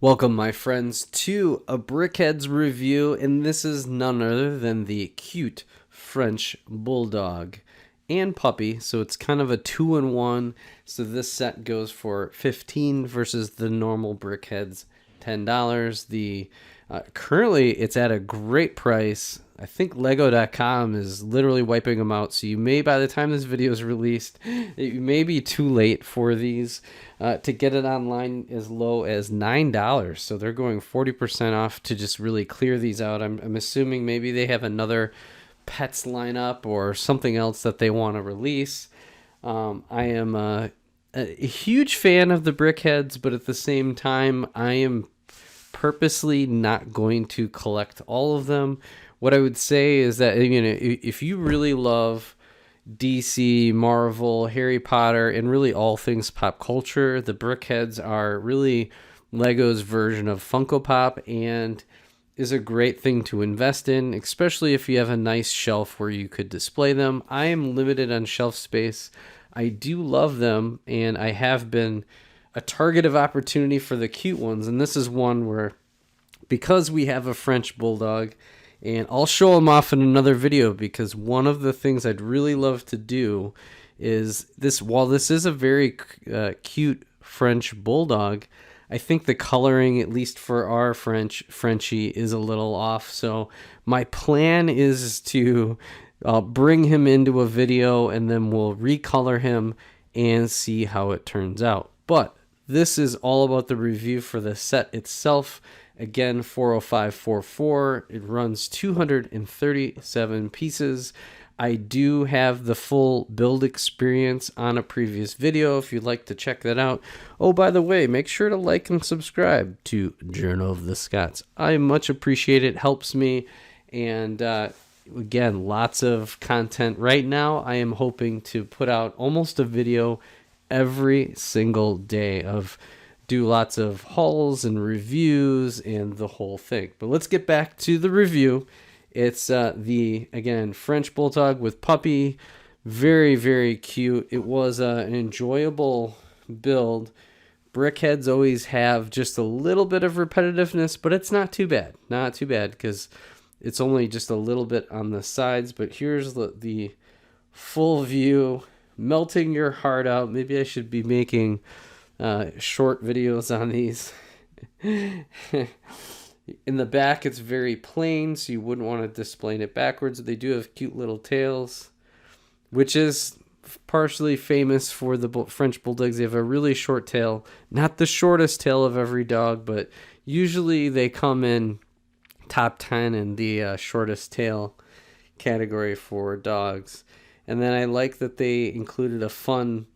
Welcome, my friends, to a Brickheadz review, and this is none other than the cute French Bulldog and puppy, so it's kind of a 2-in-1. So this set goes for $15 versus the normal Brickheadz $10. Currently it's at a great price. I think Lego.com is literally wiping them out, so you may, by the time this video is released, it may be too late for these. To get it online as low as $9, so they're going 40% off to just really clear these out. I'm assuming maybe they have another pets lineup or something else that they want to release. I am a huge fan of the Brickheadz, but at the same time, I am purposely not going to collect all of them. What I would say is that, if you really love DC, Marvel, Harry Potter, and really all things pop culture, the Brickheadz are really Lego's version of Funko Pop and is a great thing to invest in, especially if you have a nice shelf where you could display them. I am limited on shelf space. I do love them, and I have been a target of opportunity for the cute ones, and this is one where, because we have a French Bulldog, and I'll show them off in another video, because one of the things I'd really love to do is this. While this is a very cute French Bulldog, I think the coloring, at least for our Frenchie, is a little off. So my plan is to bring him into a video, and then we'll recolor him and see how it turns out. But this is all about the review for the set itself. Again, 40544. It runs 237 pieces. I do have the full build experience on a previous video if you'd like to check that out. Oh, by the way, make sure to like and subscribe to Journal of the Scots. I much appreciate it. Helps me. And again, lots of content. Right now, I am hoping to put out almost a video every single day of do lots of hauls and reviews and the whole thing. But let's get back to the review. It's again, French Bulldog with puppy. Very, very cute. It was an enjoyable build. Brickheadz always have just a little bit of repetitiveness, but it's not too bad. Not too bad, because it's only just a little bit on the sides. But here's the full view, melting your heart out. Maybe I should be making short videos on these. In the back, it's very plain, so you wouldn't want to display it backwards. They do have cute little tails, which is partially famous for the French Bulldogs. They have a really short tail. Not the shortest tail of every dog, but usually they come in top 10 in the shortest tail category for dogs. And then I like that they included a fun...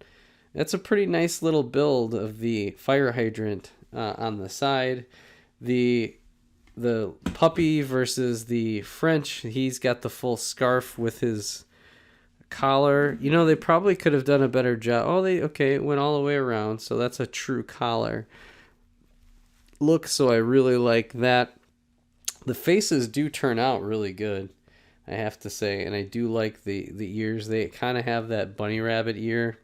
That's a pretty nice little build of the fire hydrant on the side. The puppy versus the French, he's got the full scarf with his collar. They probably could have done a better job. Oh, it went all the way around, so that's a true collar look, so I really like that. The faces do turn out really good, I have to say, and I do like the ears. They kind of have that bunny rabbit ear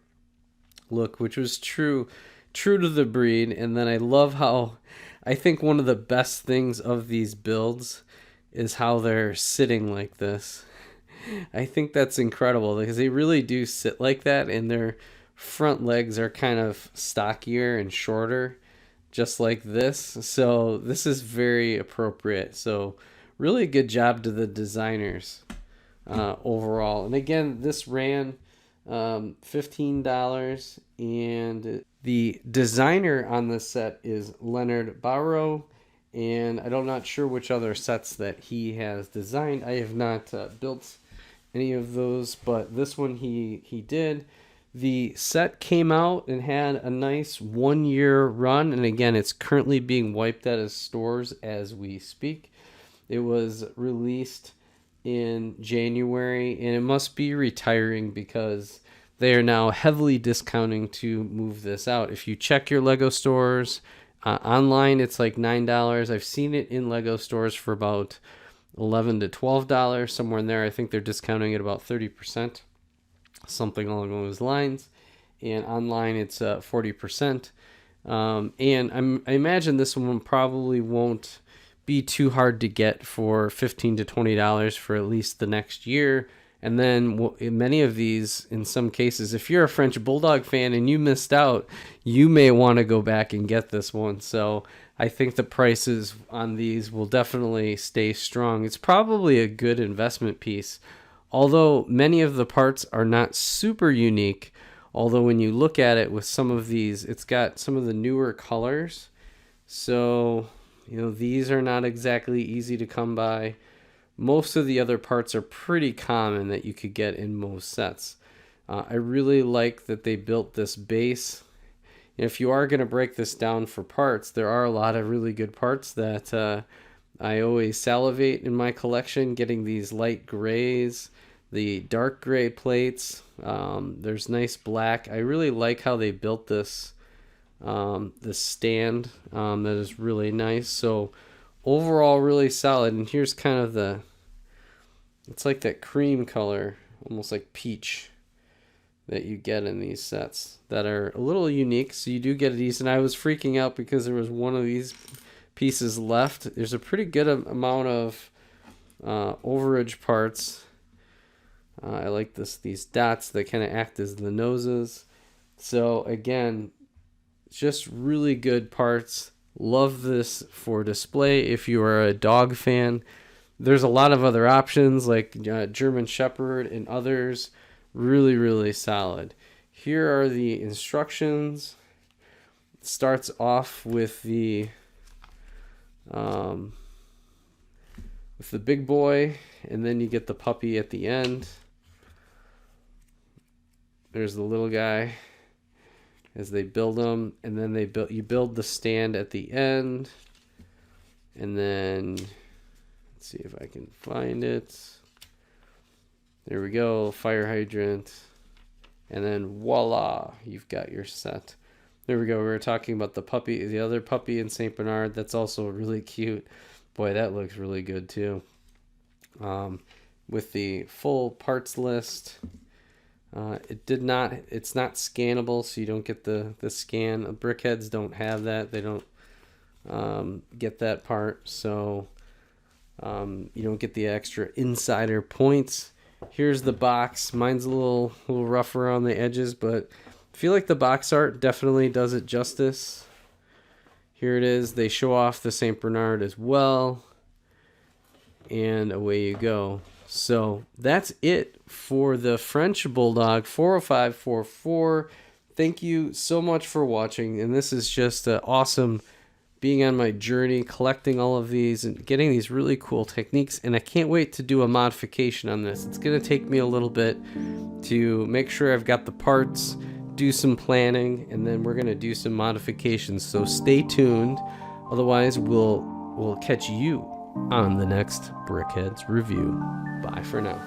look, which was true to the breed. And then I love how, I think one of the best things of these builds is how they're sitting like this. I think that's incredible, because they really do sit like that, and their front legs are kind of stockier and shorter, just like this. So this is very appropriate. So really good job to the designers overall. And again, this ran $15, and the designer on this set is Leonard Barrow, and I'm not sure which other sets that he has designed. I have not built any of those, but this one he did. The set came out and had a nice 1-year run, and again, it's currently being wiped out of stores as we speak. It was released in January, and it must be retiring because they are now heavily discounting to move this out. If you check your Lego stores online, it's like $9. I've seen it in Lego stores for about $11 to $12, somewhere in there. I think they're discounting it about 30%, something along those lines. And online, it's 40%. And I imagine this one probably won't be too hard to get for $15 to $20 for at least the next year. And then many of these, in some cases, if you're a French Bulldog fan and you missed out, you may want to go back and get this one. So I think the prices on these will definitely stay strong. It's probably a good investment piece, although many of the parts are not super unique. Although when you look at it with some of these, it's got some of the newer colors. So, these are not exactly easy to come by. Most of the other parts are pretty common that you could get in most sets. I really like that they built this base. If you are going to break this down for parts, there are a lot of really good parts that I always salivate in my collection, getting these light grays, the dark gray plates. There's nice black. I really like how they built this stand. That is really nice. So overall, really solid. And here's kind of it's like that cream color, almost like peach, that you get in these sets that are a little unique. So you do get a decent. I was freaking out because there was one of these pieces left. There's a pretty good amount of overage parts. I like these dots that kind of act as the noses. So again, just really good parts. Love this for display if you are a dog fan. There's a lot of other options like German Shepherd and others. Really, really solid. Here are the instructions. It starts off with the big boy, and then you get the puppy at the end. There's the little guy as they build them, and then you build the stand at the end, and then let's see if I can find it. There we go, fire hydrant, and then voila, you've got your set. There we go. We were talking about the other puppy in Saint Bernard. That's also really cute. Boy, that looks really good too. With the full parts list. It's not scannable, so you don't get the scan. Brickheads don't have that. They don't get that part, so you don't get the extra insider points. Here's the box. Mine's a little rough around the edges, but I feel like the box art definitely does it justice. Here it is. They show off the Saint Bernard as well, and away you go. So that's it for the French Bulldog 40544. Thank you so much for watching, and this is just awesome being on my journey, collecting all of these and getting these really cool techniques, and I can't wait to do a modification on this. It's going to take me a little bit to make sure I've got the parts, do some planning, and then we're going to do some modifications, so stay tuned. Otherwise, we'll catch you on the next Brickheadz review. Bye for now.